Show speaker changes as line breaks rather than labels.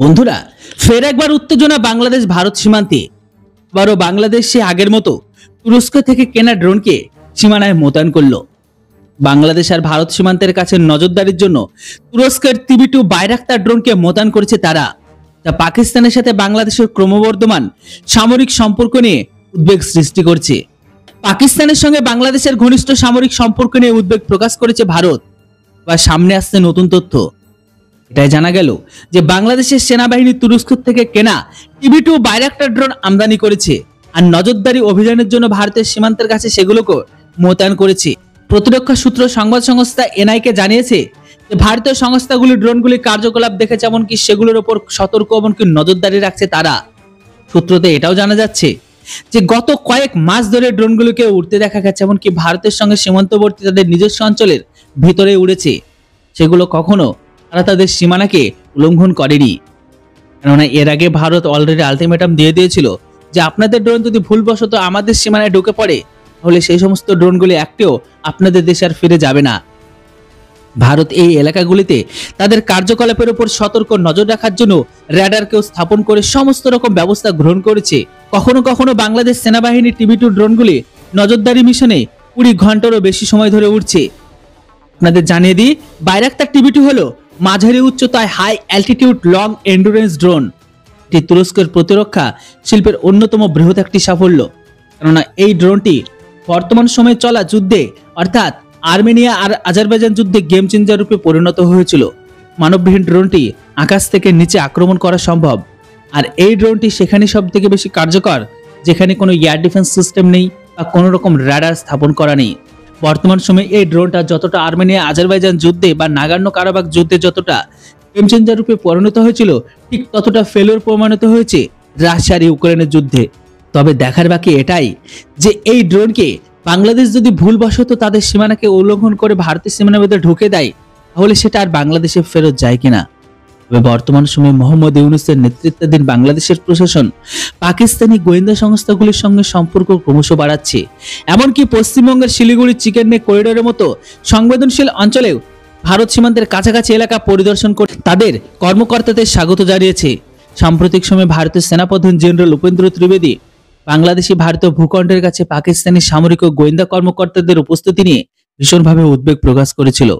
বন্ধুরা, ফের একবার উত্তেজনা বাংলাদেশ ভারত সীমান্তে। আবারও বাংলাদেশ সে আগের মতো তুরস্ক থেকে কেনা ড্রোনকে সীমানায় মোতায়েন করলো। বাংলাদেশ আর ভারত সীমান্তের কাছে নজরদারির জন্য তুরস্কের TB2 বাইরাক্তার ড্রোনকে মোতায়েন করেছে তারা, যা পাকিস্তানের সাথে বাংলাদেশের ক্রমবর্ধমান সামরিক সম্পর্ক নিয়ে উদ্বেগ সৃষ্টি করছে। পাকিস্তানের সঙ্গে বাংলাদেশের ঘনিষ্ঠ সামরিক সম্পর্ক নিয়ে উদ্বেগ প্রকাশ করেছে ভারত। বা সামনে আসছে নতুন তথ্য। এটাই জানা গেল যে বাংলাদেশের সেনাবাহিনী তুরস্ক থেকে কেনা TB2 বাইরাক্টার ড্রোন আমদানি করেছে আর নজরদারি অভিযানের জন্য ভারতের সীমান্তের কাছে সেগুলোকে মোতায়েন করেছে। প্রতিরক্ষা সূত্র সংবাদ সংস্থা NI-কে জানিয়েছে যে ভারতীয় সংস্থাগুলি ড্রোনগুলি কার্যকলাপ দেখেছে, এমনকি সেগুলোর উপর সতর্ক এমনকি নজরদারি রাখছে তারা। সূত্রতে এটাও জানা যাচ্ছে যে গত কয়েক মাস ধরে ড্রোনগুলোকে উড়তে দেখা গেছে, এমনকি ভারতের সঙ্গে সীমান্তবর্তী তাদের নিজস্ব অঞ্চলের ভিতরে উড়েছে। সেগুলো কখনো তারা তাদের সীমানাকে উল্লঙ্ঘন করেনি, কেননা এর আগে ভারত অলরেডি আলটিমেটাম দিয়ে দিয়েছিল যে আপনাদের ড্রোন যদি ভুলবশত আমাদের সীমানায় ঢুকে পড়ে তাহলে সেই সমস্ত ড্রোনগুলি একটিও আপনাদের দেশে আর ফিরে যাবে না। ভারত এই এলাকাগুলিতে তাদের কার্যকলাপের উপর সতর্ক নজর রাখার জন্য র্যাডারকেও স্থাপন করে সমস্ত রকম ব্যবস্থা গ্রহণ করেছে। কখনো কখনো বাংলাদেশ সেনাবাহিনী TB2 ড্রোনগুলি নজরদারি মিশনে 20 ঘন্টারও বেশি সময় ধরে উড়ছে। আপনাদের জানিয়ে দিই, বাইরাক্তার TB2 হলো মাঝারি উচ্চতায় high altitude long endurance drone. এটি তুরস্কের প্রতিরক্ষা শিল্পের অন্যতম বৃহৎ একটি সাফল্য, কেননা এই ড্রোনটি বর্তমান সময়ে চলা যুদ্ধে অর্থাৎ আর্মেনিয়া আর আজারবাইজান যুদ্ধে গেম চেঞ্জার রূপে পরিণত হয়েছিল। মানববিহীন ড্রোনটি আকাশ থেকে নিচে আক্রমণ করা সম্ভব, আর এই ড্রোনটি সেখানে সব থেকে বেশি কার্যকর যেখানে কোনো এয়ার ডিফেন্স সিস্টেম নেই বা কোনো রকম রাডার স্থাপন করা নেই। বর্তমান সময়ে এই ড্রোনটা যতটা আর্মেনিয়া আজারবাইজান যুদ্ধে বা নাগার্নো কারাবাখ যুদ্ধে যতটা গেম চেঞ্জার রূপে পরিণত হয়েছিল, ঠিক ততটা ফেলিওর প্রমাণিত হয়েছে রাশিয়া আর ইউক্রেনের যুদ্ধে। তবে দেখার বাকি এটাই যে এই ড্রোনকে বাংলাদেশ যদি ভুলবশত তাদের সীমানাকে উল্লঙ্ঘন করে ভারতের সীমানার মধ্যে ঢুকে দেয় তাহলে সেটা আর বাংলাদেশে ফেরত যায় কিনা। তবে বর্তমান সময়ে মোহাম্মদ ইউনূসের নেতৃত্বাধীন বাংলাদেশের প্রশাসন পাকিস্তানি গোয়েন্দা সংস্থাগুলির সঙ্গে সম্পর্ক ক্রমশ বাড়াচ্ছে। এমনকি পশ্চিমবঙ্গের শিলিগুড়ি চিকেন নেক করিডোরের মতো সংবেদনশীল অঞ্চলেও ভারত সীমান্তের কাছাকাছি এলাকা পরিদর্শন করে তাদের কর্মকর্তাদের স্বাগত জানিয়েছে। সাম্প্রতিক সময়ে ভারতের সেনাপ্রধান জেনারেল উপেন্দ্র ত্রিবেদী বাংলাদেশি ভারতীয় ভূখণ্ডের কাছে পাকিস্তানি সামরিক ও গোয়েন্দা কর্মকর্তাদের উপস্থিতি নিয়ে ভীষণভাবে উদ্বেগ প্রকাশ করেছিল।